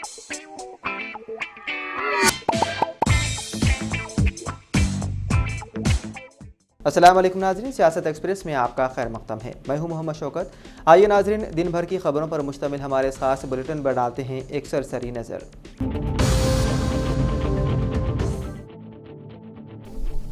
अस्सलाम वालेकुम नाज़रीन, सियासत एक्सप्रेस में आपका खैर मक़दम है। मैं हूं मोहम्मद शौकत। आइए नाज़रीन, दिन भर की खबरों पर मुश्तमिल हमारे इस खास बुलेटिन पर डालते हैं एक सरसरी नज़र।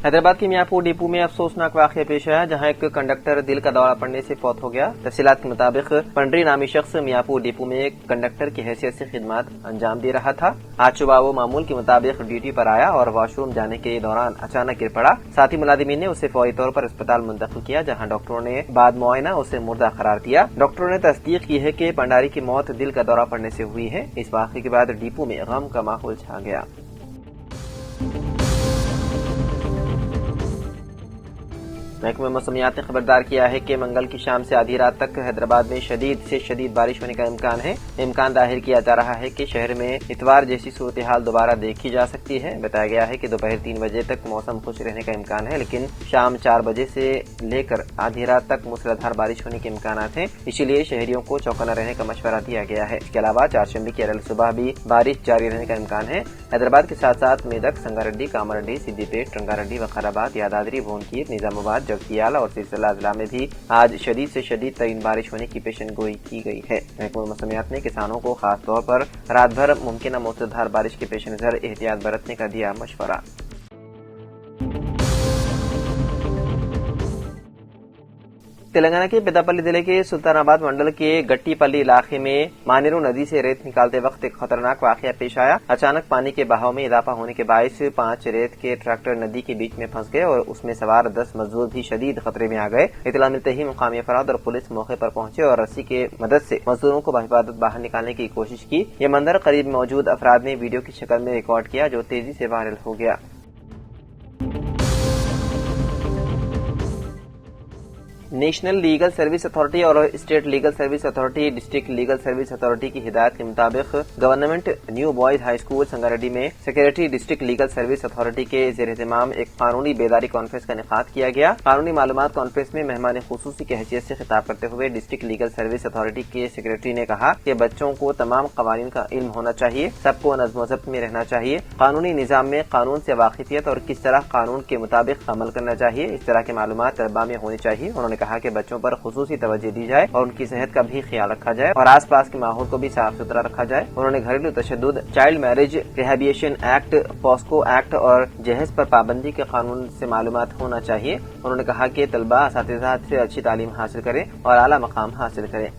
हैदराबाद के मियाँपुर डिपो में अफसोसनाक वाक़या पेश आया, जहां एक कंडक्टर दिल का दौरा पड़ने से फौत हो गया। तफसीलात के मुताबिक पंडरी नामी शख्स मियाँपुर डिपो में एक कंडक्टर की हैसियत से खिदमत अंजाम दे रहा था। आज सुबह वो मामूल के मुताबिक ड्यूटी पर आया और वॉशरूम जाने के दौरान अचानक गिर पड़ा। साथ ही मुलाजिमीन ने उसे फौरी तौर पर अस्पताल मुंतकिल किया, जहाँ डॉक्टरों ने बाद मुआयना उसे मुर्दा करार दिया। डॉक्टरों ने तस्दीक की है कि पंडारी की मौत दिल का दौरा पड़ने से हुई है। इस वाक़े के बाद डिपो में गम का माहौल छा गया। महकमे मौसमियात ने खबरदार किया है कि मंगल की शाम से आधी रात तक हैदराबाद में शदीद से शदीद बारिश होने का इम्कान है। इम्कान जाहिर किया जा रहा है कि शहर में इतवार जैसी सूरत हाल दोबारा देखी जा सकती है। बताया गया है कि दोपहर 3 बजे तक मौसम खुश रहने का इम्कान है, लेकिन शाम 4 बजे से लेकर आधी रात तक मूसलाधार बारिश होने के इम्कान हैं। इसीलिए शहरियों को चौकन्ना रहने का मशवरा दिया गया है। इसके अलावा चारशंबे की अरल सुबह भी बारिश जारी रहने का इम्कान है। हैदराबाद के साथ साथ मेदक, संगारेड्डी, कामारेड्डी, सिद्दीपेट, रंगारेड्डी, वकाराबाद, यादाद्री, भुवनखीर, निजामाबाद, जगतियाला और सिलसिला जिला में भी आज शदीद से शदीद तरीन बारिश होने की पेशन गोई की गई है। महकमा मौसमियात ने किसानों को खास तौर पर रात भर मुमकिन मूसलाधार बारिश के पेश नजर एहतियात बरतने का दिया मशवरा। तेलंगाना के पेदापल्ली जिले के सुल्तानाबाद मंडल के गट्टीपल्ली इलाके में मानेरू नदी से रेत निकालते वक्त एक खतरनाक वाकया पेश आया। अचानक पानी के बहाव में इजाफा होने के बायस 5 रेत के ट्रैक्टर नदी के बीच में फंस गए और उसमें सवार 10 मजदूर भी शदीद खतरे में आ गए। इतला मिलते ही मुकामी अफराद और पुलिस मौके पर पहुंचे और रस्सी के मदद से मजदूरों को बहिफाजत बाहर निकालने की कोशिश की। ये मंजर करीब मौजूद अफराद ने वीडियो की शक्ल में रिकॉर्ड किया, जो तेजी से वायरल हो गया। नेशनल लीगल सर्विस अथॉरिटी और state legal service authority, district legal service authority की हिदायत के मुताबिक government new boys high school Sangareddy में secretary district legal service authority के ज़ेर एहतमाम एक कानूनी बेदारी कॉन्फ्रेंस का इनेकाद किया गया। कानूनी मालूमात कॉन्फ्रेंस में मेहमान खुसूसी की हैसियत से खिताब करते हुए डिस्ट्रिक्ट लीगल सर्विस अथॉरिटी के सेक्रेटरी ने कहा कि बच्चों को तमाम कवानीन का इल्म होना चाहिए, सबको नज़्म ज़ब्त में रहना चाहिए, कानूनी निज़ाम में कानून से वाकिफियत और किस तरह कानून के मुताबिक अमल करना चाहिए, इस तरह के मालूमात तलबा में होनी चाहिए। उन्होंने कहा कि बच्चों पर खुसूसी तवज्जो दी जाए और उनकी सेहत का भी ख्याल रखा जाए और आस पास के माहौल को भी साफ सुथरा रखा जाए। उन्होंने घरेलू तशद्दुद, child marriage rehabilitation act, POCSO act और जहेज पर पाबंदी के कानून से मालूमात होना चाहिए। उन्होंने कहा कि तलबा असातिज़ा से अच्छी तालीम हासिल करें और आला मकाम हासिल करें।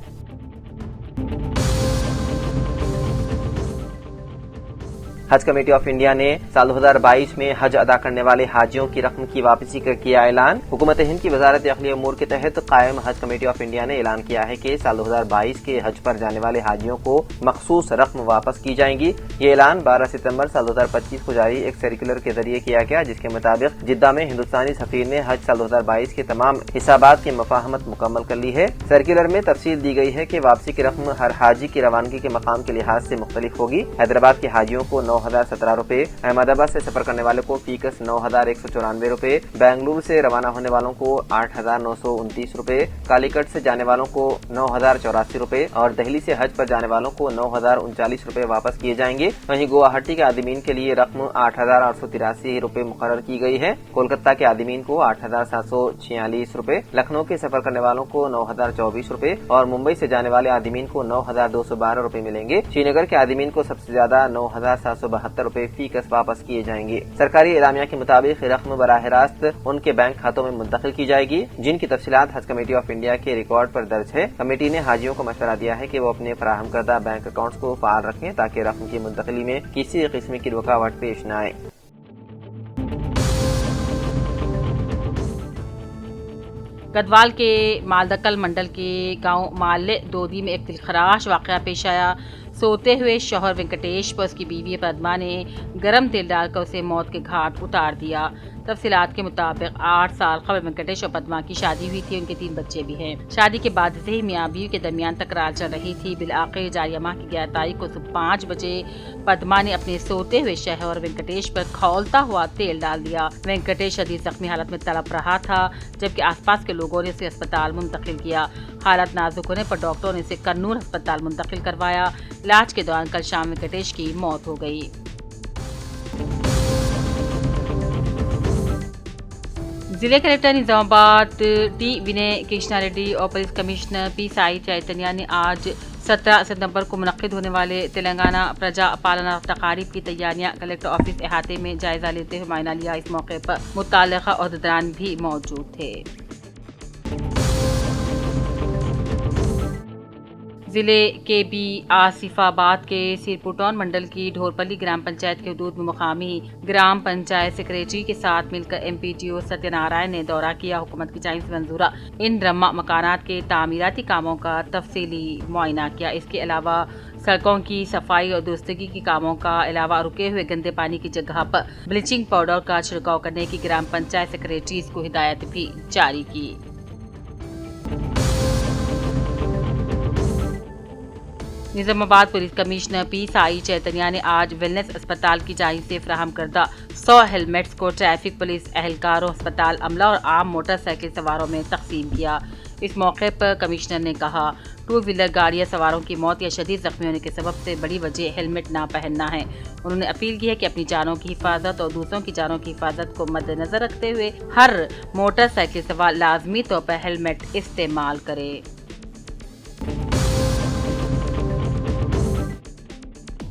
हज कमेटी ऑफ इंडिया ने साल 2022 में हज अदा करने वाले हाजियों की रकम की वापसी का किया ऐलान। हुकूमत हिंद की वजारत दाखिली उमूर के तहत कायम हज कमेटी ऑफ इंडिया ने ऐलान किया है कि साल 2022 के हज पर जाने वाले हाजियों को मखसूस रकम वापस की जाएंगी। ये ऐलान 12 सितंबर साल 2025 को जारी एक सर्कुलर के जरिए किया गया, जिसके मुताबिक जिद्दा में हिंदुस्तानी सफीर ने हज साल 2022 के तमाम हिसाबात की मफाहमत मुकम्मल कर ली है। सर्कुलर में तफसील दी गई है कि वापसी की रकम हर हाजी की रवानगी के मकाम के लिहाज से मुख्तलिफ होगी। हैदराबाद के हाजियों को 9,017 रुपए, अहमदाबाद से सफर करने वालों को फीकस 9,194 रुपए, बेंगलुरु से रवाना होने वालों को 8,929 रुपए, कालीकट से जाने वालों को 9,084 रुपए और दिल्ली से हज पर जाने वालों को 9,039 रुपए वापस किए जाएंगे। वहीं गुवाहाटी के आदिमीन के लिए रकम 8,883 रुपए मुकर्रर की गई है। कोलकाता के आदिमीन को 8,746 रुपए, लखनऊ के सफर करने वालों को 9,024 रुपए और मुंबई से जाने वाले आदिमीन को 9,212 रुपए मिलेंगे। श्रीनगर के आदिमीन को सबसे ज्यादा 9,772 रुपए फीकस वापस किए जाएंगे। सरकारी एलामिया के मुताबिक रकम बराह रास्त उनके बैंक खातों में मुंतकिल की जाएगी, जिनकी तफसीलात हज कमेटी ऑफ इंडिया के रिकॉर्ड पर दर्ज है। कमेटी ने हाजियों को मशवरा दिया है कि वो अपने फराहम करदा बैंक अकाउंट्स को फाल रखें, ताकि रकम की मुंतकिली में किसी किस्म की रुकावट पेश न आए। गढ़वाल के मालदकल मंडल के गांव माले दोदी में एक दिलखराश वाकया पेश आया। सोते हुए शौहर वेंकटेश पर उसकी बीवी पद्मा ने गर्म तेल डालकर उसे मौत के घाट उतार दिया। تفصیلات کے مطابق 8 سال قبل وینکٹیش اور پدما کی شادی ہوئی تھی، ان کے 3 بچے بھی ہیں۔ شادی کے بعد سے ہی میاں بیوی کے درمیان تکرار چل رہی تھی۔ بالآخر جاریہ ماہ کی 11 تاریخ کو صبح 5 بجے پدما نے اپنے سوتے ہوئے شوہر وینکٹیش پر کھولتا ہوا تیل ڈال دیا۔ وینکٹیش شدید زخمی حالت میں تڑپ رہا تھا، جبکہ آس پاس کے لوگوں نے اسے اسپتال منتقل کیا۔ حالت نازک ہونے پر ڈاکٹروں نے اسے کنور ہسپتال منتقل کروایا۔ علاج کے دوران کل شام وینکٹیش کی موت ہو گئی۔ ضلع کلکٹر نظام آباد ٹی ونے کرشنا ریڈی اور پولیس کمشنر پی سائی چیتنیا نے آج 17 ستمبر کو منعقد ہونے والے تلنگانہ پرجا پالنا تقاریب کی تیاریاں کلکٹر آفس احاطے میں جائزہ لیتے ہوئے معائنہ لیا۔ اس موقع پر متعلقہ عہدیداران بھی موجود تھے۔ ضلع کے بی آصف آباد کے سیرپوٹون منڈل کی ڈھورپلی گرام پنچایت کے حدود میں مقامی گرام پنچایت سیکریٹری کے ساتھ مل کر M P T O Satya Narayan نے دورہ کیا۔ حکومت کی جانب سے منظورہ ان رمہ مکانات کے تعمیراتی کاموں کا تفصیلی معائنہ کیا۔ اس کے علاوہ سڑکوں کی صفائی اور درستگی کے کاموں کا علاوہ رکے ہوئے گندے پانی کی جگہ پر بلیچنگ پاؤڈر کا چھڑکاؤ کرنے کی گرام پنچایت سیکریٹریز کو ہدایت بھی جاری کی۔ نظام آباد پولیس کمشنر پی سائی چیتنیا نے آج ویلنس اسپتال کی جانب سے فراہم کردہ 100 ہیلمٹس کو ٹریفک پولیس اہلکاروں، اسپتال عملہ اور عام موٹر سائیکل سواروں میں تقسیم کیا۔ اس موقع پر کمشنر نے کہا، 2 ویلر گاڑیاں سواروں کی موت یا شدید زخمی ہونے کے سبب سے بڑی وجہ ہیلمٹ نہ پہننا ہے۔ انہوں نے اپیل کی ہے کہ اپنی جانوں کی حفاظت اور دوسروں کی جانوں کی حفاظت کو مد نظر رکھتے ہوئے ہر موٹر سائیکل سوار لازمی طور پر ہیلمٹ استعمال کرے۔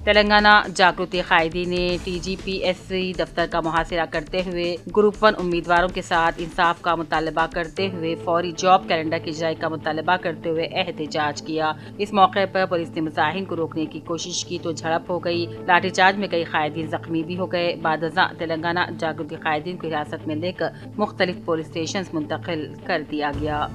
تلنگانہ جاگرتی قائدین نے T G P S C دفتر کا محاصرہ کرتے ہوئے گروپ 1 امیدواروں کے ساتھ انصاف کا مطالبہ کرتے ہوئے فوری جاب کیلنڈر کی اجرائی کا مطالبہ کرتے ہوئے احتجاج کیا۔ اس موقع پر پولیس نے مظاہرین کو روکنے کی کوشش کی تو جھڑپ ہو گئی۔ لاٹھی چارج میں کئی قائدین زخمی بھی ہو گئے۔ بعد ازاں تلنگانہ جاگرتی قائدین کو حراست میں لے کر مختلف پولیس اسٹیشنز منتقل کر دیا گیا۔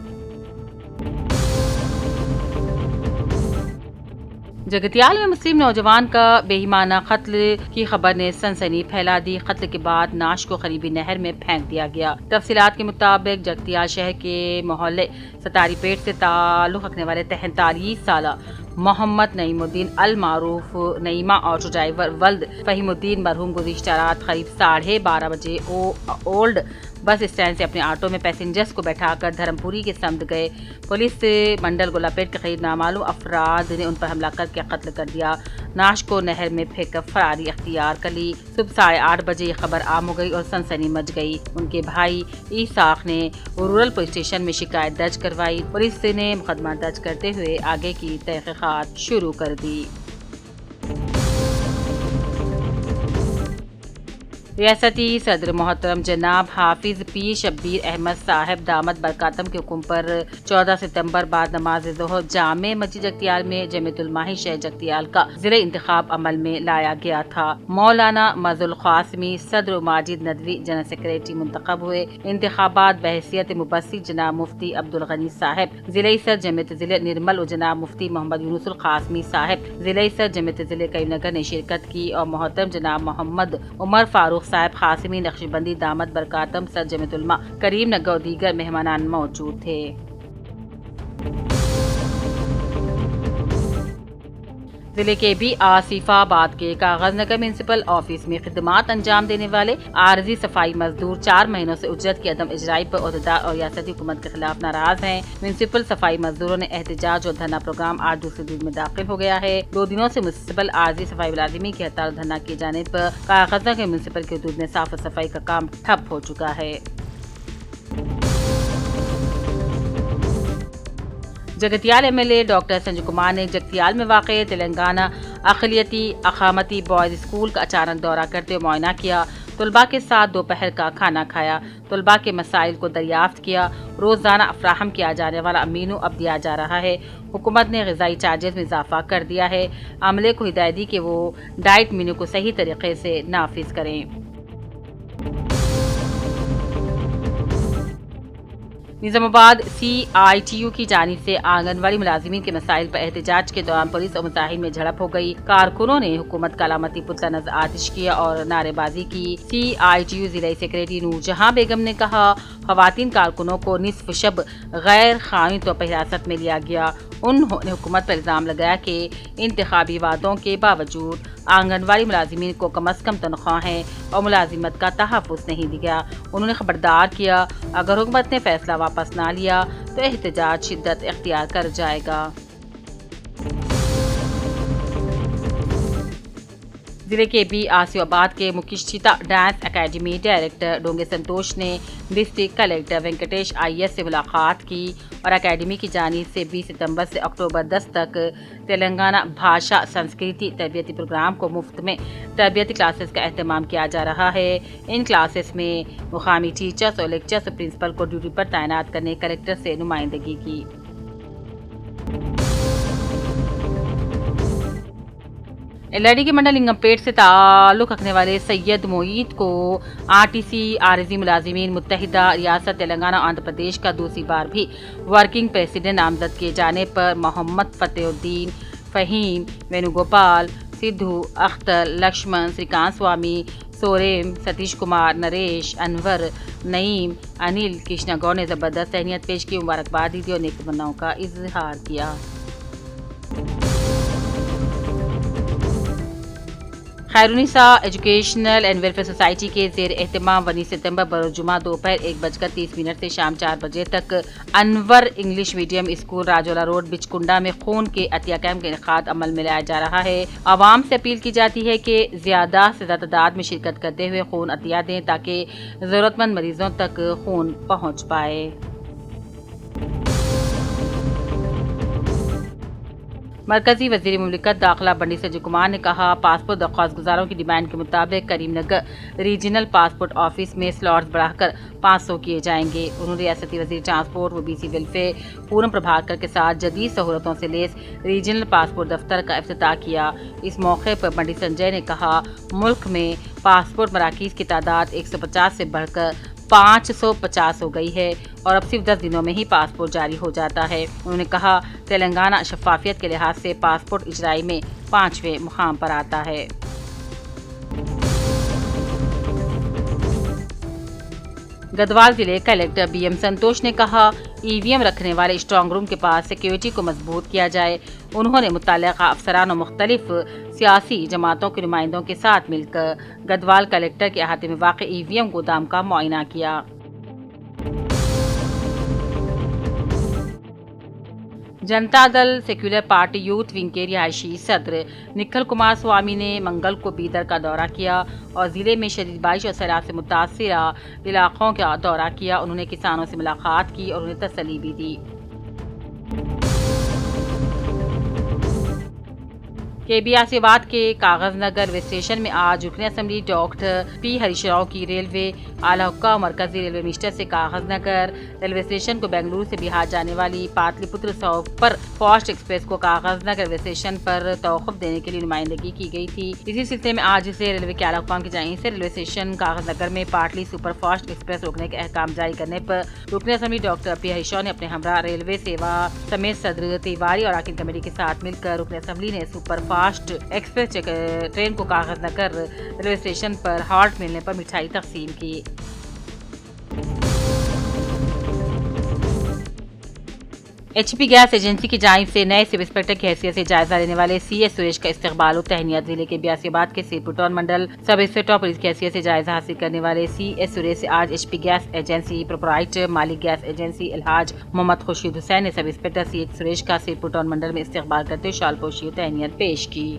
جگتیال میں مسلم نوجوان کا بے ایمانہ قتل کی خبر نے سنسنی پھیلا دی۔ قتل کے بعد نعش کو قریبی نہر میں پھینک دیا گیا۔ تفصیلات کے مطابق جگتیال شہر کے محلے ستاری پیٹ سے تعلق رکھنے والے 43 سالہ محمد نعیم الدین المعروف نعیمہ آٹو ڈرائیور ولد فہیم الدین مرحوم گزشتہ رات قریب 12:30 بجے اولڈ بس اسٹینڈ سے اپنے آٹو میں پیسنجرز کو بیٹھا کر دھرم پوری کے سمت گئے۔ پولیس منڈل گولاپیٹ کے قریب نامعلوم افراد نے ان پر حملہ کر کے قتل کر دیا۔ نعش کو نہر میں پھینک کر فراری اختیار کر لی۔ صبح 8:30 بجے یہ خبر عام ہو گئی اور سنسنی مچ گئی۔ ان کے بھائی ایساق نے رورل پولیس اسٹیشن میں شکایت درج کروائی۔ پولیس نے مقدمہ درج کرتے ہوئے آگے کی تحقیقات شروع کر دی۔ ریاستی صدر محترم جناب حافظ پیر شبیر احمد صاحب دامت برکاتم کے حکم پر 14 ستمبر بعد نماز ظہر جامع مسجد جگتیال میں جمیعت علماء شہر جگتیال کا ضلع انتخاب عمل میں لایا گیا تھا۔ مولانا مظہر القاسمی صدر ماجد ندوی جنرل سیکریٹری منتخب ہوئے۔ انتخابات بحیثیت مبصر جناب مفتی عبدالغنی صاحب، ضلع صدر جمعیت ضلع نرمل و جناب مفتی محمد یونس القاسمی صاحب، ضلع صدر جمعیت ضلع کریم نگر نے شرکت کی اور محترم جناب محمد عمر فاروق صاحب قاسمی نقشبندی دامت برکاتم صدر جمعیت علماء کریم نگر اور دیگر مہمانان موجود تھے۔ ضلع کے بی آصف آباد کے کاغذ نگر میونسپل آفس میں خدمات انجام دینے والے عارضی صفائی مزدور 4 مہینوں سے اجرت کی عدم اجرائی پر عہدیدار اور ریاستی حکومت کے خلاف ناراض ہیں۔ میونسپل صفائی مزدوروں نے احتجاج اور دھرنا پروگرام آج دوسرے دن میں داخل ہو گیا ہے۔ 2 دنوں سے میونسپل عارضی صفائی ملازمین کی ہڑتال اور دھرنا کیے جانے پر کاغذ نگر میونسپل کے حدود میں صاف صفائی کا کام ٹھپ ہو چکا ہے۔ Jagtial M L A doctor Sanjay Kumar نے جگتیال میں واقع تلنگانہ اقلیتی اقامتی بوائز اسکول کا اچانک دورہ کرتے ہوئے معائنہ کیا۔ طلباء کے ساتھ دوپہر کا کھانا کھایا، طلباء کے مسائل کو دریافت کیا۔ روزانہ فراہم کیا جانے والا مینو اب دیا جا رہا ہے۔ حکومت نے غذائی چارجز میں اضافہ کر دیا ہے۔ عملے کو ہدایت دی کہ وہ ڈائٹ مینو کو صحیح طریقے سے نافذ کریں۔ निजामाबाद CITU की जानिब से आंगनवाड़ी मुलाजिमीन के मसाइल पर एहतजाज के दौरान पुलिस और मुजाहिदीन में झड़प हो गई। कारकुनों ने हुकूमत का अलामती पुतला नजर आतिश किया और नारेबाजी की। CITU जिला सेक्रेटरी नूरजहां बेगम ने कहा, खवातीन कारकुनों को निस्फ शब गैर कानूनी तौर पर हिरासत में लिया गया। उन्होंने हुकूमत पर इल्जाम लगाया कि इंतखाबी वादों के बावजूद आंगनवाड़ी मुलाजिमीन को कम अज़ कम तनख्वाहें और मुलाजिमत का तहफ़्फ़ुज़ नहीं दिया। उन्होंने खबरदार किया, अगर हुकूमत ने फैसला वापस ना लिया तो एहतजाज शिद्दत इख्तियार कर जाएगा। जिले के बी आसिफाबाद के मुकिश्चिता डांस एकेडमी डायरेक्टर डोंगे संतोष ने डिस्ट्रिक्ट कलेक्टर वेंकटेश IAS से मुलाकात की और एकेडमी की जानिब से 20 सितंबर से अक्टूबर 10 तक तेलंगाना भाषा संस्कृति तरबियती प्रोग्राम को मुफ्त में तरबियती क्लासेस का एहतमाम किया जा रहा है। इन क्लासेस में मुकामी टीचर्स और लेक्चर्स और प्रिंसिपल को ड्यूटी पर तैनात करने कलेक्टर से नुमाइंदगी की। LRD के मंडल लिंगमपेट से ताल्लुक़ रखने वाले सैयद मोईद को RTC आरजी मुलाजिमीन मुत्तहिदा रियासत तेलंगाना आंध्र प्रदेश का दूसरी बार भी वर्किंग प्रेसिडेंट नामजद किए जाने पर मोहम्मद फतेहुद्दीन, फ़हीम, वेणुगोपाल, सिद्धू, अख्तर, लक्ष्मण, श्रीकांत स्वामी, सोरेम, सतीश कुमार, नरेश, अनवर, नईम, अनिल, कृष्णा गौड़ ने ज़बरदस्त तहनीत पेश की, मुबारकबाद दी और नेक तमन्नाओं का इजहार किया। खैरुनिसा एजुकेशनल एंड वेलफेयर सोसाइटी के ज़ेर एहतमाम 19 सितंबर बरोज़जुमा दोपहर 1:30 से शाम 4 बजे तक Anwar English medium school Rajoula road Bichkunda में खून के अतिया कैंप का इनेकाद अमल में लाया जा रहा है। आवाम से अपील की जाती है कि ज़्यादा से ज़्यादा तादाद में शिरकत करते हुए खून अतिया दें ताकि ज़रूरतमंद मरीजों तक खून पहुँच पाए। मरकजी वज़ीर मुमलिकत दाखिला बंडी सज्जद कुमार ने कहा, पासपोर्ट दरख्वास्त गुजारों की डिमांड के मुताबिक करीमनगर रीजनल पासपोर्ट ऑफिस में स्लॉट्स बढ़ाकर 500 किए जाएंगे। उन्होंने रियासती वज़ीर ट्रांसपोर्ट व BC वेलफेयर पूरम प्रभाकर के साथ जदीद सहूलतों से लेस रीजनल पासपोर्ट दफ्तर का इफ्तिताह किया। इस मौके पर बंडी संजय ने कहा, मुल्क में पासपोर्ट मराकीज़ की तादाद 150 से बढ़कर 550 हो गई है और अब सिर्फ 10 दिनों में ही पासपोर्ट जारी हो जाता है। उन्होंने कहा, तेलंगाना शफाफियत के लिहाज से पासपोर्ट इजराई में 5वें मुकाम पर आता है। गढ़वाल जिले कलेक्टर BM संतोष ने कहा, EVM रखने वाले स्ट्रांग रूम के पास सिक्योरिटी को मजबूत किया जाए। उन्होंने मुतल्लिका अफसरान और मुख्तलिफ सियासी जमातों के नुमाइंदों के साथ मिलकर गढ़वाल कलेक्टर के अहाते में वाक़ EVM गोदाम का मुआयना किया। Janata Dal secular party youth wing के रिहायशी सदर निखिल कुमार स्वामी ने मंगल को बीदर का दौरा किया और जिले में शदीद बारिश और सैलाब से मुतासिरा इलाकों का दौरा किया। उन्होंने किसानों से मुलाकात की और उन्हें तसल्ली भी दी। KB आसिफाबाद के कागज नगर रेलवे स्टेशन में आज रुकन assembly doctor P Harish Rao की रेलवे आला हुक्का मरकजी रेलवे मिनिस्टर से कागज नगर रेलवे स्टेशन को बेंगलुरु से बिहार जाने वाली पाटलिपुत्र सुपर फास्ट एक्सप्रेस को कागज नगर रेलवे स्टेशन पर तौक़ुफ़ देने के लिए नुमाइंदगी की गई थी। इसी सिलसिले में आज से रेलवे के आला हुक्काम की जानिब से रेलवे स्टेशन कागज नगर में पाटली सुपर फास्ट एक्सप्रेस रोकने के अहकाम जारी करने पर रुकन assembly doctor P Harish Rao ने अपने हमरा रेलवे सेवा समेत सदर तिवारी और आकिन कमेटी के साथ मिलकर रुकन असम्बली ने सुपर फास्ट एक्सप्रेस ट्रेन को कागज नगर रेलवे स्टेशन पर हॉल्ट मिलने पर मिठाई तकसीम की। HP गैस एजेंसी की जानिब से नए सब इंस्पेक्टर की हैसियत से जायजा लेने वाले CS सुरेश का इस्तकबाल और तहनीत। जिले के बियासीबाद के सिरपुटौन मंडल सब इंस्पेक्टर पुलिस की हैसियत से जायजा हासिल करने वाले CS सुरेश से आज HP गैस एजेंसी प्रोपराइटर मालिक गैस एजेंसी अलहाज मोहम्मद खुर्शीद हुसैन ने सब इंस्पेक्टर CS सुरेश का सिरपुटौन मंडल में इस्तकबाल करते हुए शालपोशी और तहनीत पेश की।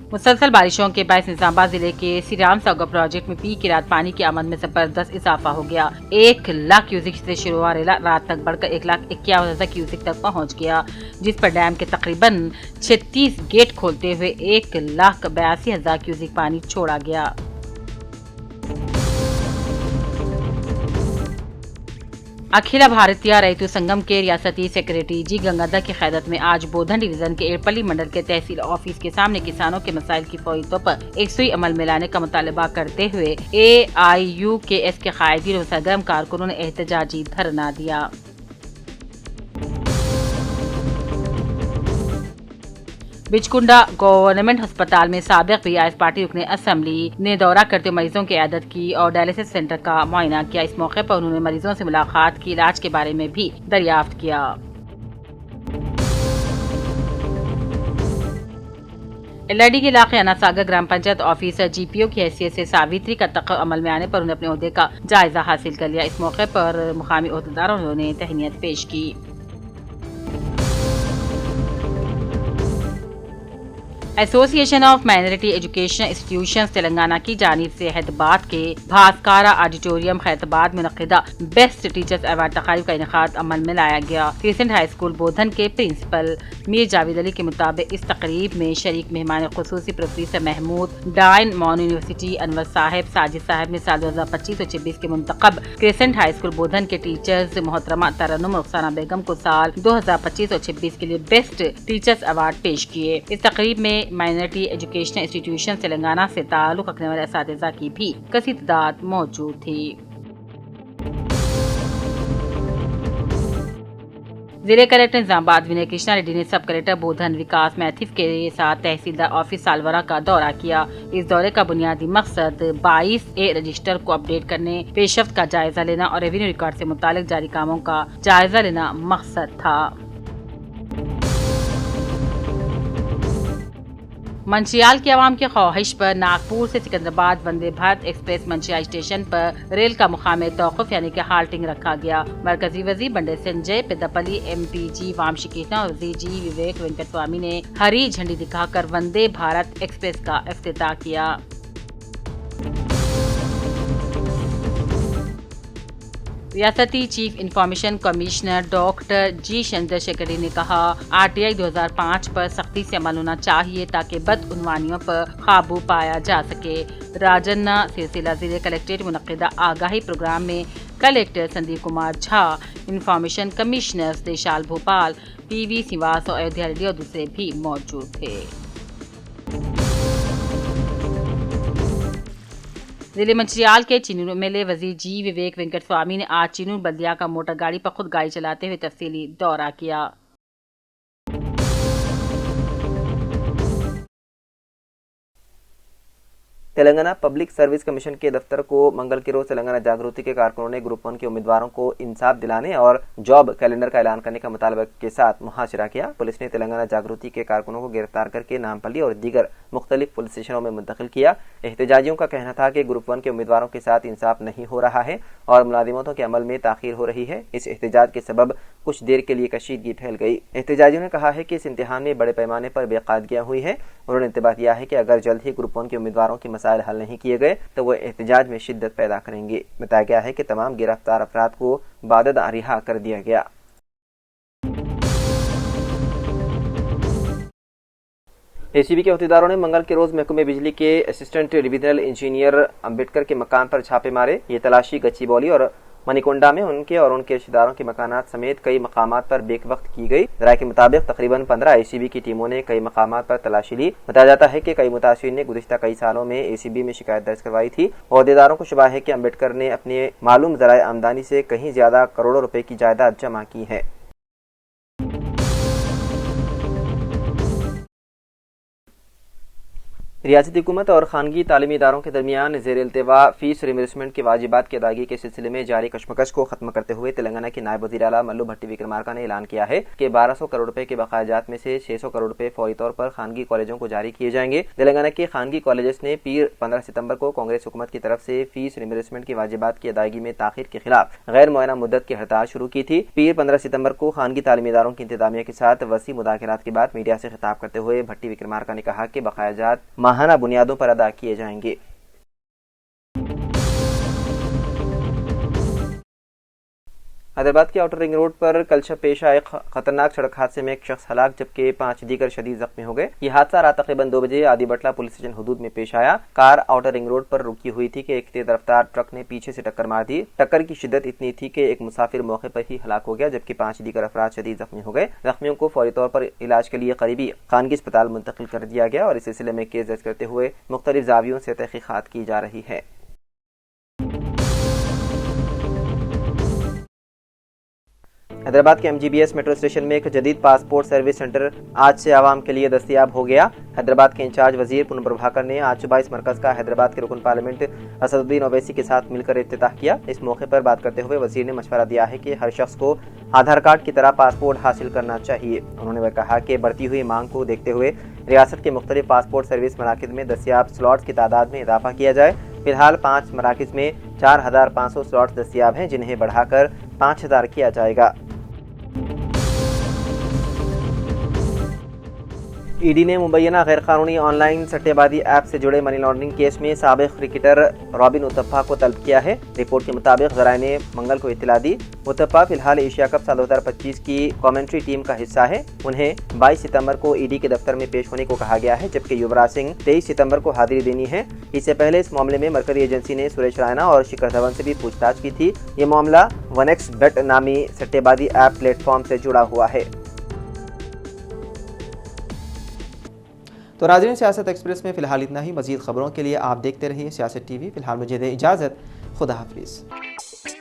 मुसलसल बारिशों के बायस निजामाबाद जिले के श्रीराम सागर प्रोजेक्ट में पी की रात पानी की आमद में जबरदस्त इजाफा हो गया। 1 लाख क्यूसिक से शुरू हुआ रेला रात तक बढ़कर 1,51,000 क्यूसिक तक पहुंच गया, जिस पर डैम के तकरीबन 36 गेट खोलते हुए 1,82,000 क्यूसिक पानी छोड़ा गया। अखिल भारतीय रैतु संगम के रियासती सेक्रेटरी जी गंगाधर की क़यादत में आज बोधन डिवीजन के एड़पल्ली मंडल के तहसील ऑफिस के सामने किसानों के मसाइल की फौरी तौर पर एकसुई अमल में लाने का मुतालबा करते हुए AIUKS के कायदीन व सरगर्म कारकुनों ने एहतजाजी धरना दिया। बिचकुंडा गवर्नमेंट अस्पताल में साबिक पीआईएस पार्टी रुकने असेंबली ने दौरा करते मरीजों की इयादत की और डायलिसिस सेंटर का मुआयना किया। इस मौके पर उन्होंने मरीजों से मुलाकात की, इलाज के बारे में भी दरियाफ्त किया। एलआईडी के इलाके अनासागर ग्राम पंचायत ऑफिसर GPO की हैसियत से सावित्री का तख्त अमल में आने पर उन्हें अपने ओहदे का जायजा हासिल कर लिया। इस मौके पर मुकामी ओहदेदारों ने तहनीत पेश की। Association of minority education institutions Telangana की जानिब से हैदराबाद के भास्करा ऑडिटोरियम खैरताबाद में मुनक्किदा बेस्ट टीचर्स अवार्ड तकारीब का इनेकाद अमल में लाया गया। क्रिसेंट हाई स्कूल बोधन के प्रिंसिपल मीर जावेद अली के मुताबिक इस तकरीब में शरीक मेहमान खुसूसी प्रोफेसर महमूद, डाइन मॉन यूनिवर्सिटी अनवर साहिब, साजिद साहब ने साल 2025 और 26 के मुंतखब क्रिसेंट हाई स्कूल बोधन के टीचर्स मोहतरमा तरन्नुम रुखसाना बेगम को साल 2025 और 26 के लिए बेस्ट टीचर्स अवार्ड पेश किए। इस तकरीब में माइनॉरिटी एजुकेशन इंस्टीट्यूशन तेलंगाना से ताल्लुक रखने वाले असातिज़ा की भी कसीर तादाद मौजूद थी। जिले कलेक्टर निजामाबाद विनय कृष्णा रेड्डी ने सब कलेक्टर बोधन विकास मैथिव के साथ तहसीलदार ऑफिस सालवरा का दौरा किया। इस दौरे का बुनियादी मकसद 22A रजिस्टर को अपडेट करने, पेशरफ्त का जायजा लेना और रेवेन्यू रिकॉर्ड से मुतालिक जारी कामों का जायजा लेना मकसद था। मंचियाल की आवाम की ख्वाहिश पर नागपुर से सिकंदराबाद वंदे भारत एक्सप्रेस मंचियाल स्टेशन पर रेल का मुकाम तौक़ुफ़ यानी कि हाल्टिंग रखा गया। मरकजी वज़ीर बंडे संजय पेद्दापल्ली, MPG वामशी कृष्णा और वज़ीर जी विवेक वेंकट स्वामी ने हरी झंडी दिखाकर वंदे भारत एक्सप्रेस का इफ्तिताह किया। रियासती chief information commissioner doctor G Chandrashekhar Reddy ने कहा, RTI 2005 पर सख्ती से अमल होना चाहिए ताकि बदउनवानियों पर काबू पाया जा सके। राजन्ना सिलसिला जिले कलेक्ट्रेट मुनक्किदा आगाही प्रोग्राम में collector Sandeep Kumar Jha, information commissioner देशाल भोपाल, PV सिवास और अयोध्या रेड्डी और दूसरे भी मौजूद थे। जिले मंचियाल के चिनूर MLA वजीर जी विवेक वेंकट स्वामी ने आज चिनूर बल्दिया का मोटर गाड़ी पर खुद गाड़ी चलाते हुए तफसीली दौरा किया। तेलंगाना पब्लिक सर्विस कमीशन के दफ्तर को मंगल के रोज तेलंगाना जागृति के कारकुनों ने ग्रुप 1 के उम्मीदवारों को इंसाफ दिलाने और जॉब कैलेंडर का ऐलान करने का मुतालबा के साथ मुहासिरा किया। पुलिस ने तेलंगाना जागृति के कारकुनों को गिरफ्तार करके नामपल्ली और दीगर मुख्तलिफ पुलिस स्टेशनों में मुंतकिल किया। एहतजाजियों का कहना था कि ग्रुप 1 के उम्मीदवारों के साथ इंसाफ नहीं हो रहा है और मुलाजिमतों के अमल में ताखीर हो रही है। इस एहतजाज के सबब कुछ देर के लिए कशीदगी फैल गई। एहतजाजियों ने कहा है कि इस इम्तिहान में बड़े पैमाने पर बेकायदगियां हुई है। उन्होंने इंतबाह किया है कि अगर जल्द ही ग्रुप 1 के उम्मीदवारों की मसाइल हल नहीं किए गए तो वो एहतजाज में शिद्दत पैदा करेंगे। बताया गया है कि तमाम गिरफ्तार अफराद को बादद रिहा कर दिया गया। ACB के अहदेदारों ने मंगल के रोज महकमे बिजली के असिस्टेंट डिविजनल इंजीनियर अंबेडकर के मकान पर छापे मारे। ये तलाशी गच्चीबौली और मणिकोंडा में उनके और उनके रिश्तेदारों के मकानात समेत कई मकामात पर बेक वक्त की गई। राय के मुताबिक तकरीबन 15 ACB की टीमों ने कई मकामात पर तलाशी ली। बताया जाता है कि कई मुतासिरीन ने गुज़िश्ता कई सालों में ACB में शिकायत दर्ज करवाई थी। अहदेदारों को शुबा है कि अंबेडकर ने अपने मालूम ज़राए आमदनी से कहीं ज्यादा करोड़ों रुपए की जायदाद जमा की है। रियासती हुकूमत और खानगी तालीमी इदारों के दरमियान ज़ेर इल्तिवा फीस रिइंबर्समेंट के वाजिबात की अदायगी के सिलसिले में जारी कशमकश को खत्म करते हुए तेलंगाना के नायब वज़ीर आला मल्लू भट्टी विक्रमार्का ने ऐलान किया है कि 1200 करोड़ रुपए के बकायाजात में से 600 करोड़ रुपए फौरी तौर पर खानगी कॉलेजों को जारी किए जाएंगे। तेलंगाना के खानगी कॉलेजेस ने पीर 15 सितंबर को कांग्रेस हुकूमत की तरफ से फीस रिइंबर्समेंट की वाजिबात की अदायगी में ताखीर के खिलाफ गैर मुअय्यना मुद्दत की हड़ताल शुरू की थी। पीर 15 सितंबर को खानगी तालीमी इदारों की इंतजामिया के साथ वसी मुदाखलात के बाद मीडिया से खिताब करते हुए भट्टी विक्रमार्का ने कहा कि बकायाजात माहाना बुनियादों पर अदा किए जाएंगे। حیدرآباد کے آؤٹر رنگ روڈ پر کل شب پیش آئے خطرناک سڑک حادثے میں ایک شخص ہلاک جبکہ 5 دیگر شدید زخمی ہو گئے۔ یہ حادثہ رات تقریباً 2 بجے آدی بٹلہ پولیس اسٹیشن حدود میں پیش آیا۔ کار آؤٹر رنگ روڈ پر رکی ہوئی تھی کہ ایک تیز رفتار ٹرک نے پیچھے سے ٹکر مار دی۔ ٹکر کی شدت اتنی تھی کہ ایک مسافر موقع پر ہی ہلاک ہو گیا جبکہ 5 دیگر افراد شدید زخمی ہو گئے۔ زخمیوں کو فوری طور پر علاج کے لیے قریبی خانگی اسپتال منتقل کر دیا گیا اور اس سلسلے میں کیس درج کرتے ہوئے مختلف زاویوں سے تحقیقات کی جا رہی ہے۔ حیدرآباد کے MGBS میٹرو اسٹیشن میں ایک جدید پاسپورٹ سروس سینٹر آج سے عوام کے لیے دستیاب ہو گیا۔ حیدرآباد کے انچارج وزیر پون پربھاکر نے آج صبح اس مرکز کا حیدرآباد کے رکن پارلیمنٹ اسد الدین اویسی کے ساتھ مل کر افتتاح کیا۔ اس موقع پر بات کرتے ہوئے وزیر نے مشورہ دیا ہے کہ ہر شخص کو آدھار کارڈ کی طرح پاسپورٹ حاصل کرنا چاہیے۔ انہوں نے کہا کہ بڑھتی ہوئی مانگ کو دیکھتے ہوئے ریاست کے مختلف پاسپورٹ سروس مراکز میں دستیاب سلاٹس کی تعداد میں اضافہ کیا جائے۔ فی الحال 5 مراکز میں 4500 سلاٹس دستیاب ہیں جنہیں بڑھا کر 5000 کیا جائے گا۔ ED نے مبینہ غیر قانونی آن لائن سٹے بازی ایپ سے جڑے منی لانڈرنگ کیس میں سابق کرکٹر رابن اتھپا کو طلب کیا ہے۔ رپورٹ کے مطابق ذرائع نے منگل کو اطلاع دی۔ اتھپا فی الحال ایشیا کپ سال 2025 کی کامنٹری ٹیم کا حصہ ہے۔ انہیں 22 ستمبر کو ED کے دفتر میں پیش ہونے کو کہا گیا ہے جبکہ یوراج سنگھ 23 ستمبر کو حاضری دینی ہے۔ اس سے پہلے اس معاملے میں مرکزی ایجنسی نے سریش رائنا اور شکھر دھون سے بھی پوچھ تاچھ کی تھی۔ یہ معاملہ 1x Bet نامی سٹے بازی ایپ پلیٹ فارم سے جڑا ہوا ہے۔ تو ناظرین، سیاست ایکسپریس میں فی الحال اتنا ہی۔ مزید خبروں کے لیے آپ دیکھتے رہیے سیاست TV۔ فی الحال مجھے دیں اجازت، خدا حافظ۔